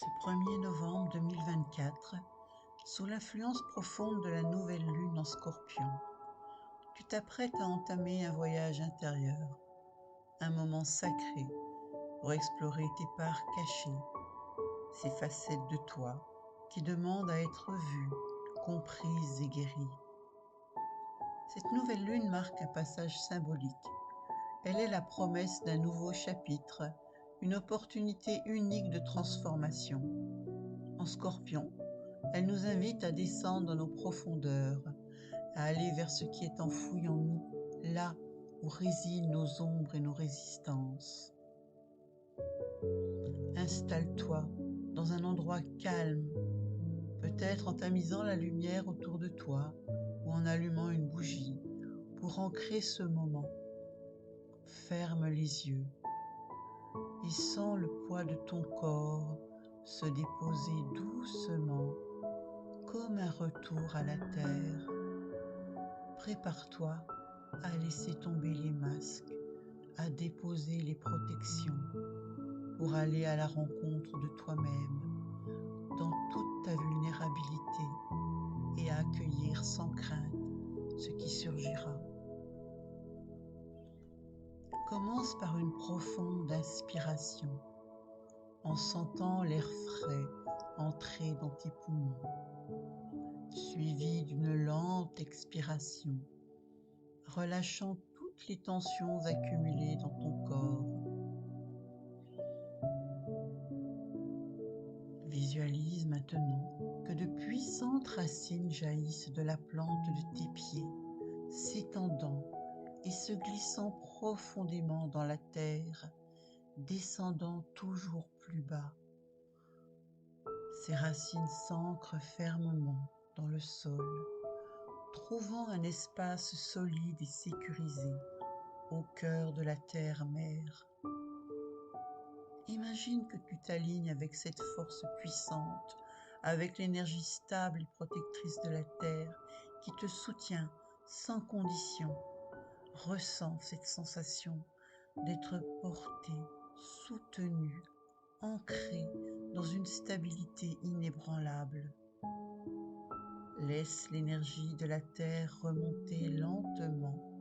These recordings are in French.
Ce 1er novembre 2024, sous l'influence profonde de la nouvelle lune en Scorpion, tu t'apprêtes à entamer un voyage intérieur, un moment sacré pour explorer tes parts cachées, ces facettes de toi qui demandent à être vues, comprises et guéries. Cette nouvelle lune marque un passage symbolique. Elle est la promesse d'un nouveau chapitre, une opportunité unique de transformation. En Scorpion, elle nous invite à descendre dans nos profondeurs, à aller vers ce qui est enfoui en nous, là où résident nos ombres et nos résistances. Installe-toi dans un endroit calme, peut-être en tamisant la lumière autour de toi ou en allumant une bougie pour ancrer ce moment. Ferme les yeux et sens le poids de ton corps se déposer doucement comme un retour à la terre. Prépare-toi à laisser tomber les masques, à déposer les protections pour aller à la rencontre de toi-même dans toute ta vulnérabilité et à accueillir sans crainte ce qui surgira. Commence par une profonde inspiration en sentant l'air frais entrer dans tes poumons, suivi d'une lente expiration, relâchant toutes les tensions accumulées dans ton corps. Visualise maintenant que de puissantes racines jaillissent de la plante de tes pieds, s'étendant et se glissant profondément dans la terre, descendant toujours plus bas. Ces racines s'ancrent fermement dans le sol, trouvant un espace solide et sécurisé au cœur de la terre-mère. Imagine que tu t'alignes avec cette force puissante, avec l'énergie stable et protectrice de la Terre qui te soutient sans condition. Ressens cette sensation d'être porté, soutenu, ancré dans une stabilité inébranlable. Laisse l'énergie de la Terre remonter lentement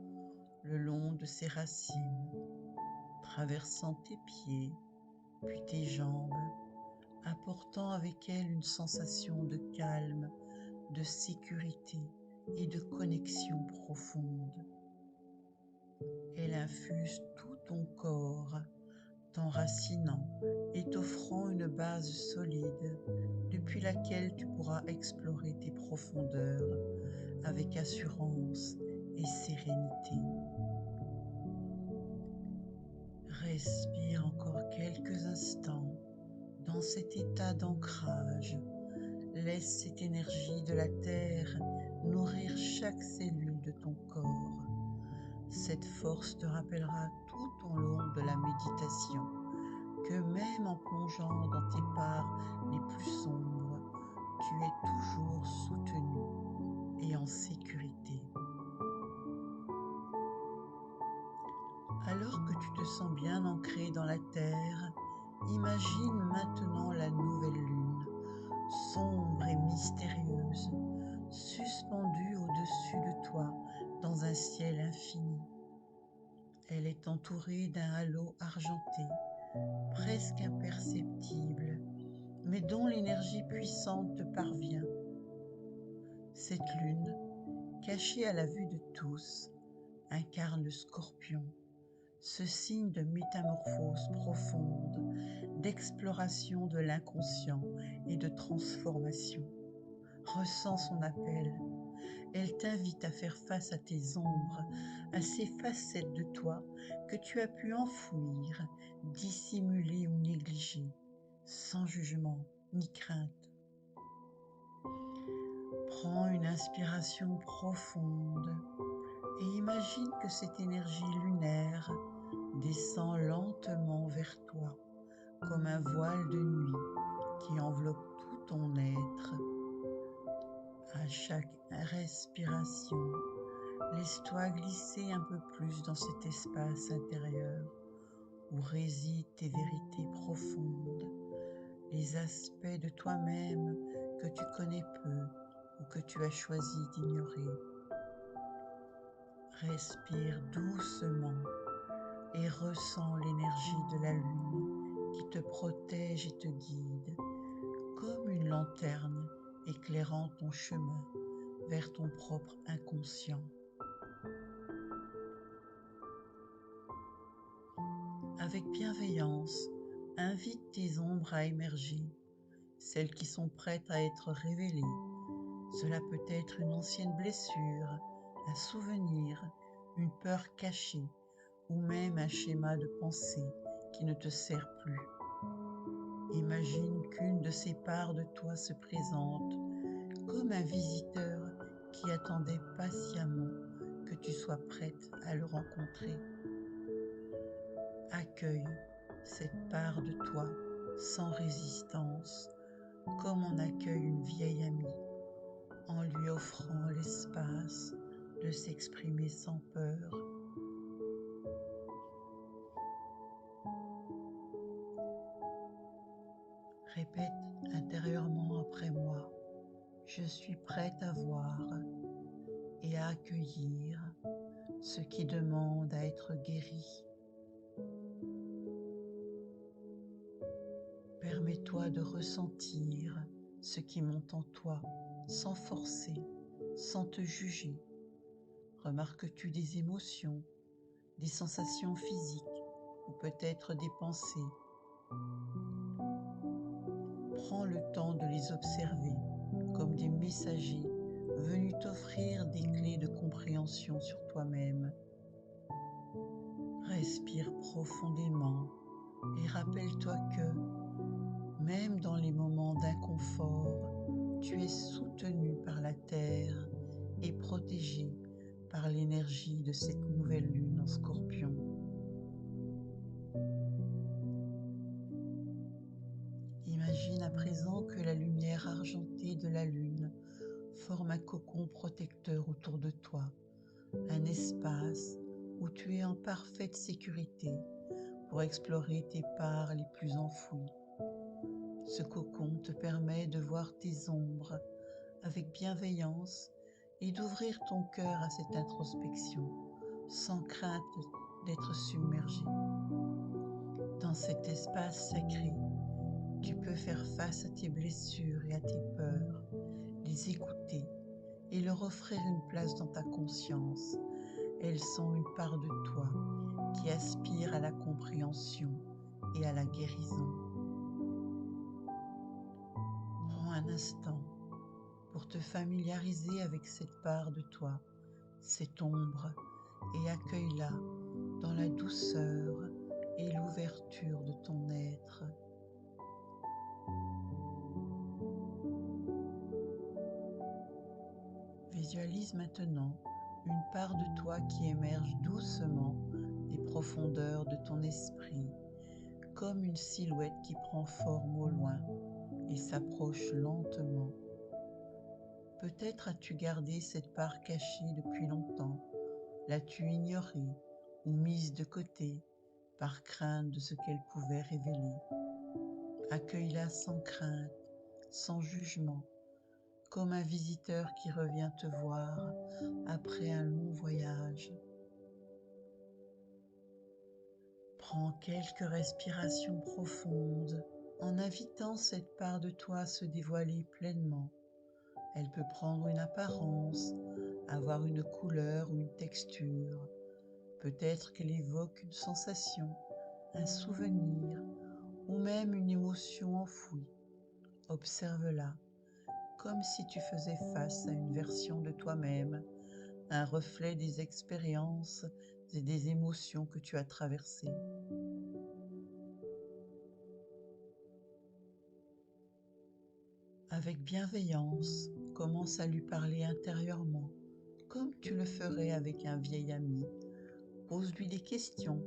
le long de ses racines, traversant tes pieds, puis tes jambes, apportant avec elle une sensation de calme, de sécurité et de connexion profonde. Elle infuse tout ton corps, t'enracinant et t'offrant une base solide depuis laquelle tu pourras explorer tes profondeurs avec assurance et sérénité. Respire encore quelques instants dans cet état d'ancrage. Laisse cette énergie de la terre nourrir chaque cellule de ton corps. Cette force te rappellera tout au long de la méditation que même en plongeant dans tes parts les plus sombres, tu es toujours soutenu et en sécurité. Alors que tu te sens bien ancré dans la terre, imagine maintenant la nouvelle lune, sombre et mystérieuse, suspendue au-dessus de toi dans un ciel infini. Elle est entourée d'un halo argenté, presque imperceptible, mais dont l'énergie puissante te parvient. Cette lune, cachée à la vue de tous, incarne le Scorpion, ce signe de métamorphose profonde, d'exploration de l'inconscient et de transformation. Ressens son appel. Elle t'invite à faire face à tes ombres, à ces facettes de toi que tu as pu enfouir, dissimuler ou négliger, sans jugement ni crainte. Prends une inspiration profonde et imagine que cette énergie lunaire descend lentement vers toi comme un voile de nuit qui enveloppe tout ton être. À chaque respiration, laisse-toi glisser un peu plus dans cet espace intérieur où résident tes vérités profondes, les aspects de toi-même que tu connais peu ou que tu as choisi d'ignorer. Respire doucement et ressens l'énergie de la lune qui te protège et te guide comme une lanterne éclairant ton chemin vers ton propre inconscient. Avec bienveillance, invite tes ombres à émerger, celles qui sont prêtes à être révélées. Cela peut être une ancienne blessure, un souvenir, une peur cachée ou même un schéma de pensée qui ne te sert plus. Imagine qu'une de ces parts de toi se présente comme un visiteur qui attendait patiemment que tu sois prête à le rencontrer. Accueille cette part de toi sans résistance, comme on accueille une vieille amie, en lui offrant l'espace de s'exprimer sans peur. Répète intérieurement après moi, je suis prête à voir et à accueillir ce qui demande à être guéri. Permets-toi de ressentir ce qui monte en toi, sans forcer, sans te juger. Remarques-tu des émotions, des sensations physiques ou peut-être des pensées? Prends le temps de les observer comme des messagers venus t'offrir des clés de compréhension sur toi-même. Respire profondément et rappelle-toi que, même dans les moments d'inconfort, tu es soutenu par la terre et protégé par l'énergie de cette nouvelle lune en Scorpion. Imagine à présent que la lumière argentée de la lune forme un cocon protecteur autour de toi, un espace où tu es en parfaite sécurité pour explorer tes parts les plus enfouies. Ce cocon te permet de voir tes ombres avec bienveillance et d'ouvrir ton cœur à cette introspection, sans crainte d'être submergé. Dans cet espace sacré, tu peux faire face à tes blessures et à tes peurs, les écouter et leur offrir une place dans ta conscience. Elles sont une part de toi qui aspire à la compréhension et à la guérison. Prends un instant pour te familiariser avec cette part de toi, cette ombre, et accueille-la dans la douceur et l'ouverture de ton être. Visualise maintenant une part de toi qui émerge doucement des profondeurs de ton esprit, comme une silhouette qui prend forme au loin et s'approche lentement. Peut-être as-tu gardé cette part cachée depuis longtemps, l'as-tu ignorée ou mise de côté par crainte de ce qu'elle pouvait révéler. Accueille-la sans crainte, sans jugement, comme un visiteur qui revient te voir après un long voyage. Prends quelques respirations profondes en invitant cette part de toi à se dévoiler pleinement. Elle peut prendre une apparence, avoir une couleur ou une texture. Peut-être qu'elle évoque une sensation, un souvenir ou même une émotion enfouie. Observe-la comme si tu faisais face à une version de toi-même, un reflet des expériences et des émotions que tu as traversées. Avec bienveillance, commence à lui parler intérieurement, comme tu le ferais avec un vieil ami. Pose-lui des questions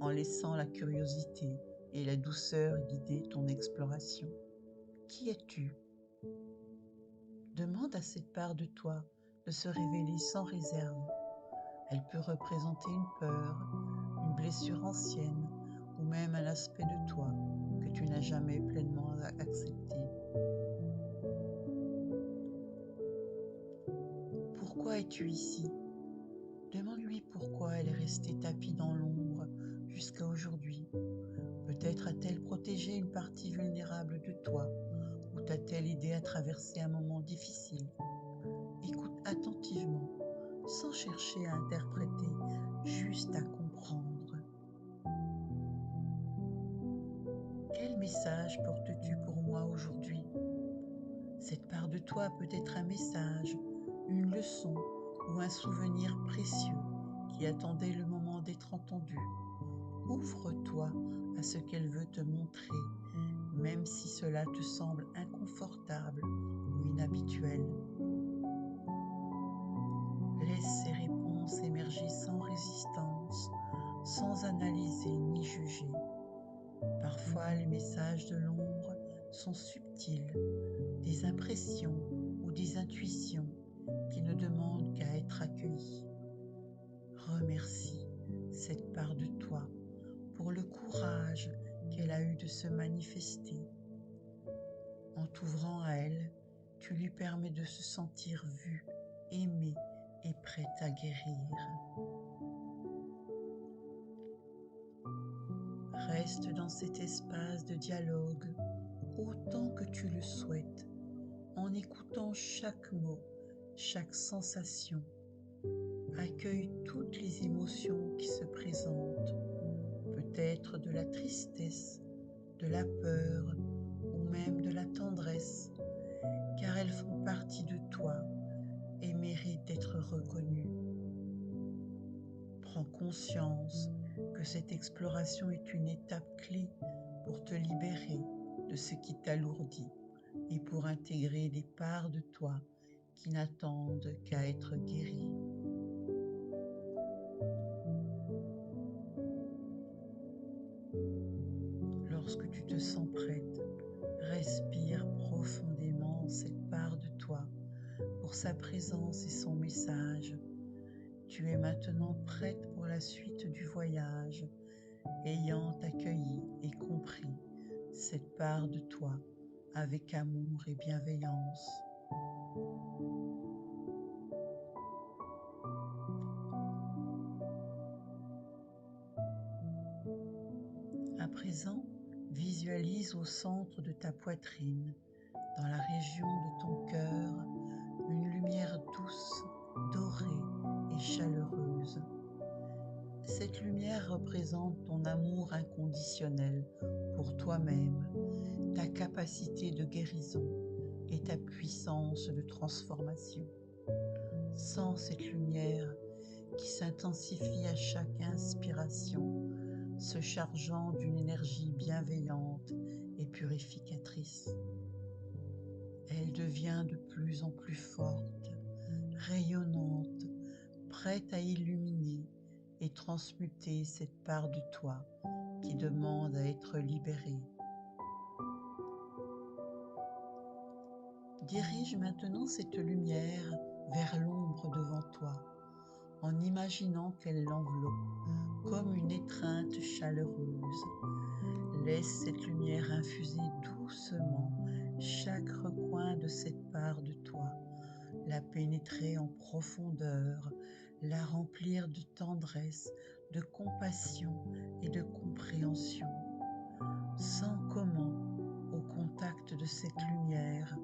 en laissant la curiosité et la douceur guider ton exploration. Qui es-tu? Demande à cette part de toi de se révéler sans réserve. Elle peut représenter une peur, une blessure ancienne ou même un aspect de toi que tu n'as jamais pleinement Pourquoi es-tu ici? Demande-lui pourquoi elle est restée tapie dans l'ombre jusqu'à aujourd'hui. Peut-être a-t-elle protégé une partie vulnérable de toi, ou t'a-t-elle aidé à traverser un moment difficile. Écoute attentivement, sans chercher à interpréter, juste à comprendre. Quel message portes-tu pour moi aujourd'hui? Cette part de toi peut être un message, une leçon ou un souvenir précieux qui attendait le moment d'être entendu. Ouvre-toi à ce qu'elle veut te montrer, même si cela te semble inconfortable ou inhabituel. Laisse ces réponses émerger sans résistance, sans analyser ni juger. Parfois, les messages de l'ombre sont subtils, des impressions ou des intuitions qui ne demandent qu'à être accueillies. Remercie cette part de toi pour le courage qu'elle a eu de se manifester. En t'ouvrant à elle, tu lui permets de se sentir vue, aimée et prête à guérir. Reste dans cet espace de dialogue autant que tu le souhaites, en écoutant chaque mot, chaque sensation. Accueille toutes les émotions qui se présentent, peut-être de la tristesse, de la peur ou même de la tendresse, car elles font partie de toi et méritent d'être reconnues. Prends conscience que cette exploration est une étape clé pour te libérer de ce qui t'alourdit et pour intégrer des parts de toi qui n'attendent qu'à être guéries. Lorsque tu te sens prête, respire profondément cette part de toi pour sa présence et son message. Tu es maintenant prête pour la suite du voyage, ayant accueilli et compris cette part de toi avec amour et bienveillance. À présent, visualise au centre de ta poitrine, dans la région de ton cœur, une lumière douce, dorée et chaleureuse. Cette lumière représente ton amour inconditionnel pour toi-même, ta capacité de guérison et ta puissance de transformation. Sens cette lumière qui s'intensifie à chaque inspiration, se chargeant d'une énergie bienveillante et purificatrice. Elle devient de plus en plus forte, rayonnante, prête à illuminer et transmuter cette part de toi qui demande à être libérée. Dirige maintenant cette lumière vers l'ombre devant toi, en imaginant qu'elle l'enveloppe comme une étreinte chaleureuse. Laisse cette lumière infuser doucement chaque recoin de cette part de toi, la pénétrer en profondeur, la remplir de tendresse, de compassion et de compréhension. Sens comment, au contact de cette lumière,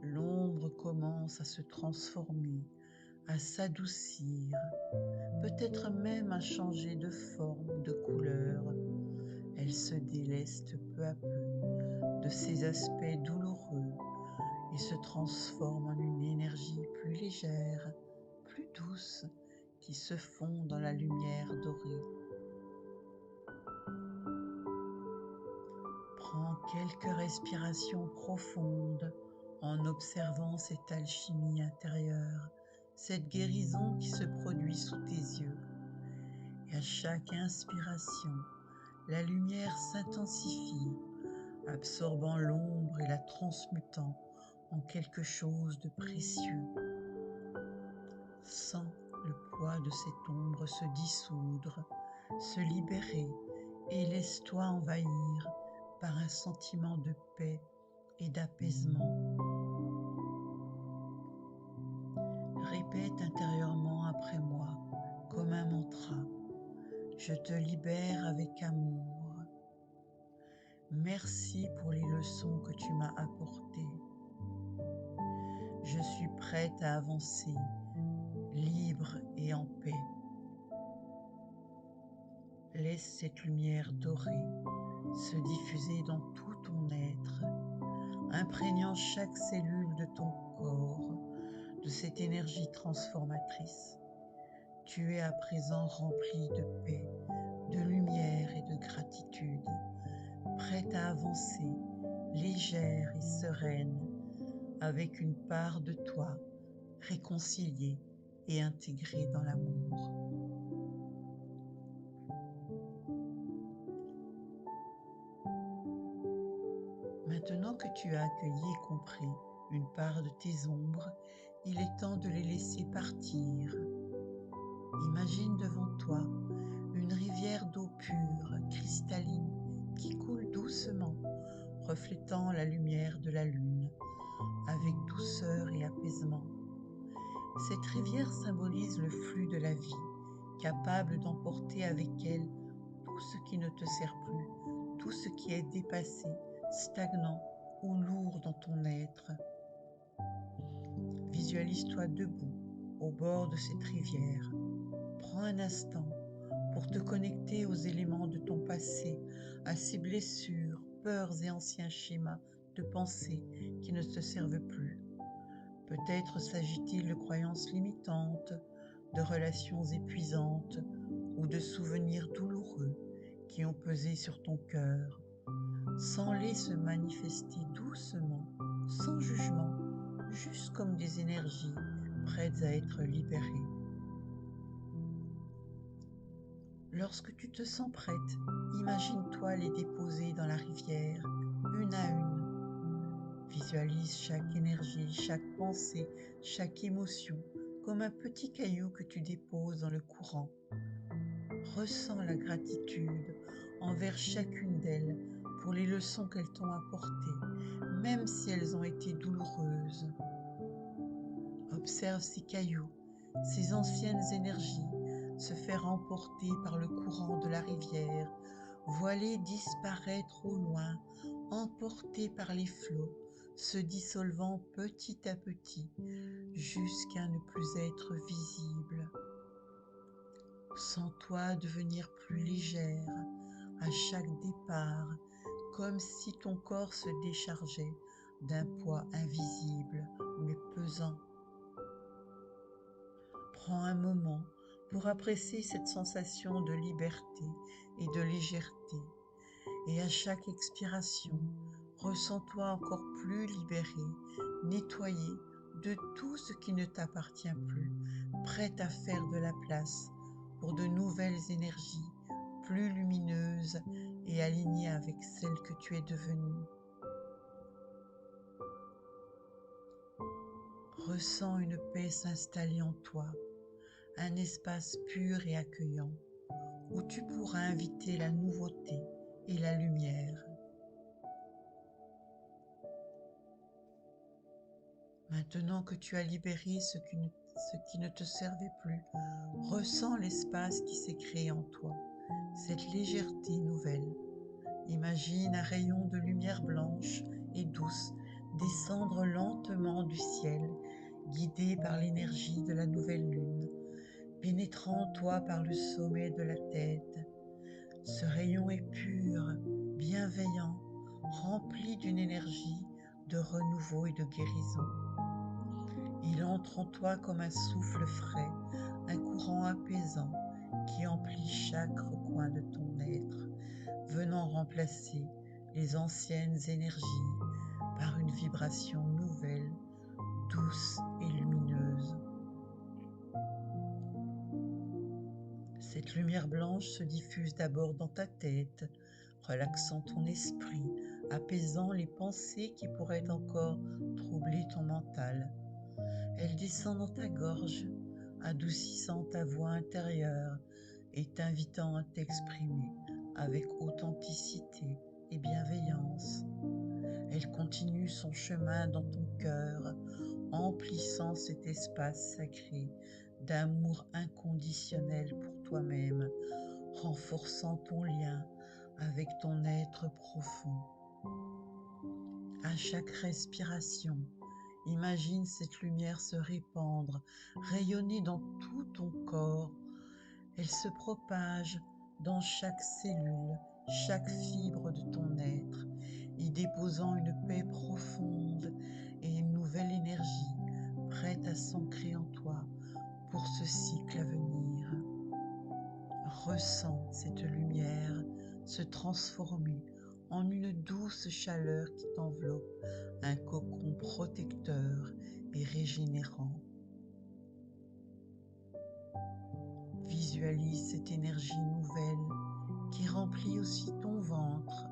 l'ombre commence à se transformer, à s'adoucir, peut-être même à changer de forme ou de couleur. Elle se déleste peu à peu de ses aspects douloureux et se transforme en une énergie plus légère, plus douce, qui se fond dans la lumière dorée. Prends quelques respirations profondes en observant cette alchimie intérieure, cette guérison qui se produit sous tes yeux. Et à chaque inspiration, la lumière s'intensifie, absorbant l'ombre et la transmutant en quelque chose de précieux. Sens le poids de cette ombre se dissoudre, se libérer et laisse-toi envahir par un sentiment de paix et d'apaisement. Répète intérieurement après moi, comme un mantra. Je te libère avec amour. Merci pour les leçons que tu m'as apportées. Je suis prête à avancer, libre et en paix. Laisse cette lumière dorée se diffuser dans tout ton être, imprégnant chaque cellule de ton corps de cette énergie transformatrice. Tu es à présent rempli de paix, de lumière et de gratitude, prête à avancer, légère et sereine, avec une part de toi réconciliée et intégrée dans l'amour. Maintenant que tu as accueilli et compris une part de tes ombres, il est temps de les laisser partir. Imagine devant toi une rivière d'eau pure, cristalline, qui coule doucement, reflétant la lumière de la lune, avec douceur et apaisement. Cette rivière symbolise le flux de la vie, capable d'emporter avec elle tout ce qui ne te sert plus, tout ce qui est dépassé, stagnant ou lourd dans ton être. Visualise-toi debout, au bord de cette rivière. Prends un instant pour te connecter aux éléments de ton passé, à ces blessures, peurs et anciens schémas de pensée qui ne te servent plus. Peut-être s'agit-il de croyances limitantes, de relations épuisantes ou de souvenirs douloureux qui ont pesé sur ton cœur. Sens-les se manifester doucement, sans jugement, juste comme des énergies prêtes à être libérées. Lorsque tu te sens prête, imagine-toi les déposer dans la rivière, une à une. Visualise chaque énergie, chaque pensée, chaque émotion, comme un petit caillou que tu déposes dans le courant. Ressens la gratitude envers chacune d'elles pour les leçons qu'elles t'ont apportées, même si elles ont été douloureuses. Observe ces cailloux, ces anciennes énergies se faire emporter par le courant de la rivière, vois-les disparaître au loin, emportés par les flots, se dissolvant petit à petit, jusqu'à ne plus être visibles. Sens-toi devenir plus légère à chaque départ, comme si ton corps se déchargeait d'un poids invisible mais pesant. Prends un moment pour apprécier cette sensation de liberté et de légèreté. Et à chaque expiration, ressens-toi encore plus libéré, nettoyé de tout ce qui ne t'appartient plus, prête à faire de la place pour de nouvelles énergies plus lumineuses et alignées avec celle que tu es devenue. Ressens une paix s'installer en toi, un espace pur et accueillant où tu pourras inviter la nouveauté et la lumière. Maintenant que tu as libéré ce qui ne te servait plus, ressens l'espace qui s'est créé en toi, cette légèreté nouvelle. Imagine un rayon de lumière blanche et douce descendre lentement du ciel, guidé par l'énergie de la nouvelle lune, pénétrant toi par le sommet de la tête. Ce rayon est pur, bienveillant, rempli d'une énergie de renouveau et de guérison. Il entre en toi comme un souffle frais, un courant apaisant qui emplit chaque recoin de ton être, venant remplacer les anciennes énergies par une vibration nouvelle, douce et lumineuse. Cette lumière blanche se diffuse d'abord dans ta tête, relaxant ton esprit, apaisant les pensées qui pourraient encore troubler ton mental. Elle descend dans ta gorge, adoucissant ta voix intérieure et t'invitant à t'exprimer avec authenticité et bienveillance. Elle continue son chemin dans ton cœur, emplissant cet espace sacré d'amour inconditionnel pour toi-même, renforçant ton lien avec ton être profond. À chaque respiration, imagine cette lumière se répandre, rayonner dans tout ton corps. Elle se propage dans chaque cellule, chaque fibre de ton être, y déposant une paix profonde et une nouvelle énergie prête à s'ancrer en toi pour ce cycle à venir. Ressens cette lumière se transformer en une douce chaleur qui t'enveloppe, un cocon protecteur et régénérant. Visualise cette énergie nouvelle qui remplit aussi ton ventre,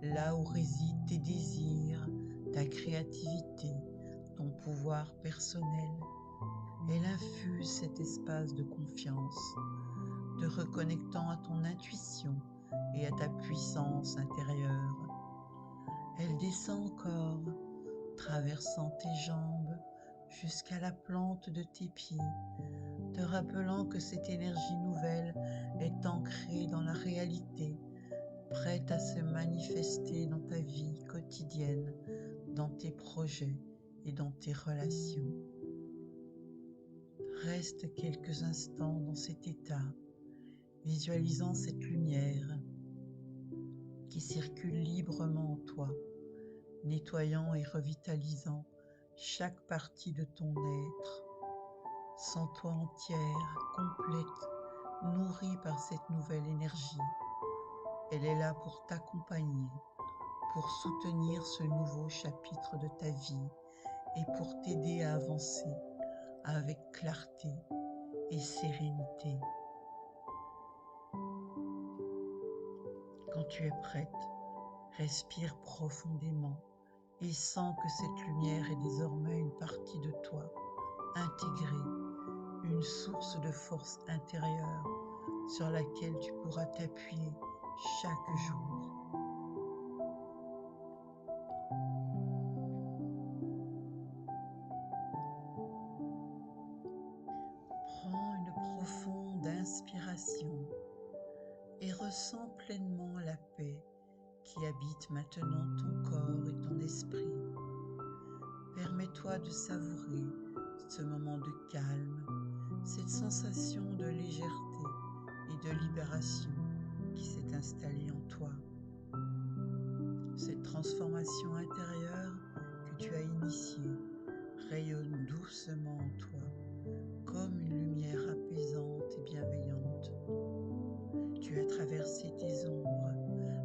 là où résident tes désirs, ta créativité, ton pouvoir personnel. Elle infuse cet espace de confiance, te reconnectant à ton intuition et à ta puissance intérieure. Elle descend encore, traversant tes jambes jusqu'à la plante de tes pieds, te rappelant que cette énergie nouvelle est ancrée dans la réalité, prête à se manifester dans ta vie quotidienne, dans tes projets et dans tes relations. Reste quelques instants dans cet état, visualisant cette lumière qui circule librement en toi, nettoyant et revitalisant chaque partie de ton être. Sens-toi entière, complète, nourrie par cette nouvelle énergie. Elle est là pour t'accompagner, pour soutenir ce nouveau chapitre de ta vie et pour t'aider à avancer avec clarté et sérénité. Quand tu es prête, respire profondément et sens que cette lumière est désormais une partie de toi, intégrée, une source de force intérieure sur laquelle tu pourras t'appuyer chaque jour. Prends une profonde inspiration et ressens pleinement la paix qui habite maintenant ton corps et ton esprit. Permets-toi de savourer ce moment de calme, cette sensation de légèreté et de libération qui s'est installée en toi. Cette transformation intérieure que tu as initiée rayonne doucement en toi, comme une lumière apaisante et bienveillante. Tu as traversé tes ombres,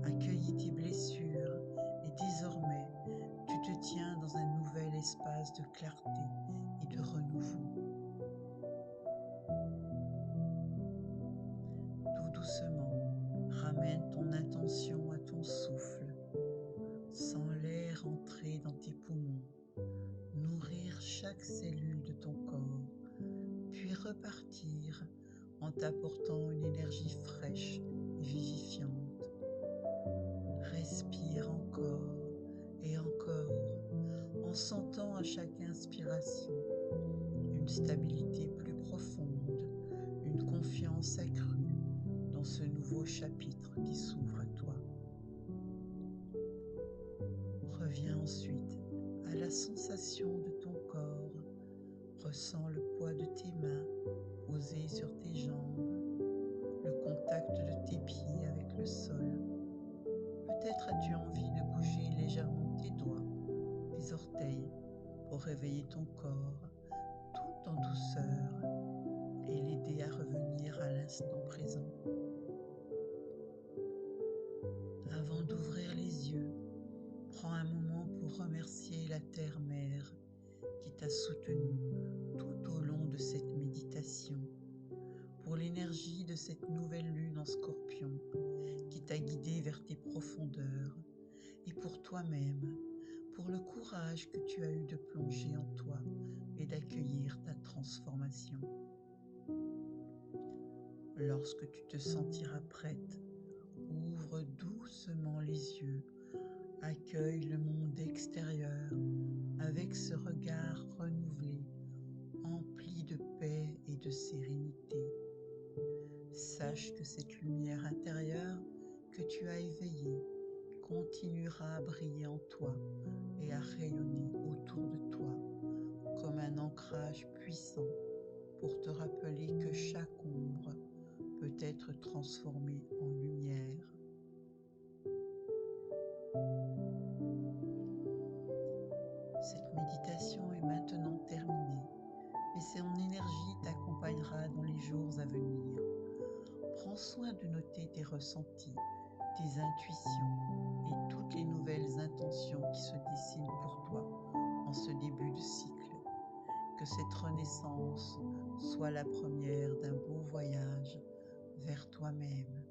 accueilli tes blessures et désormais, tu te tiens dans un nouvel espace de clarté et de renouveau. Tout doucement, ramène ton attention à ton souffle. Sens l'air entrer dans tes poumons, nourrir chaque cellule de ton corps, puis repartir en t'apportant une énergie fraîche et vivifiante. Respire encore et encore, en sentant à chaque inspiration une stabilité plus profonde, une confiance accrue dans ce nouveau chapitre qui s'ouvre à toi. Reviens ensuite à la sensation de ton corps. Ressens le poids de tes mains posées sur tes jambes, le contact de tes pieds avec le sol. Peut-être as-tu envie de bouger légèrement tes doigts, tes orteils, pour réveiller ton corps tout en douceur et l'aider à revenir à l'instant présent. Avant d'ouvrir les yeux, prends un moment pour remercier la Terre-Mère qui t'a soutenu tout au long de cette méditation, pour l'énergie de cette nouvelle lune en Scorpion qui t'a guidé vers tes profondeurs, et pour toi-même, pour le courage que tu as eu de plonger en toi et d'accueillir ta transformation. Lorsque tu te sentiras prête, ouvre doucement les yeux, accueille le monde extérieur avec ce regard renouvelé sérénité. Sache que cette lumière intérieure que tu as éveillée continuera à briller en toi et à rayonner autour de toi comme un ancrage puissant pour te rappeler que chaque ombre peut être transformée en lumière. Cette méditation est maintenant terminée, mais son énergie t'accompagnera dans les jours à venir. Prends soin de noter tes ressentis, tes intuitions et toutes les nouvelles intentions qui se dessinent pour toi en ce début de cycle. Que cette renaissance soit la première d'un beau voyage vers toi-même.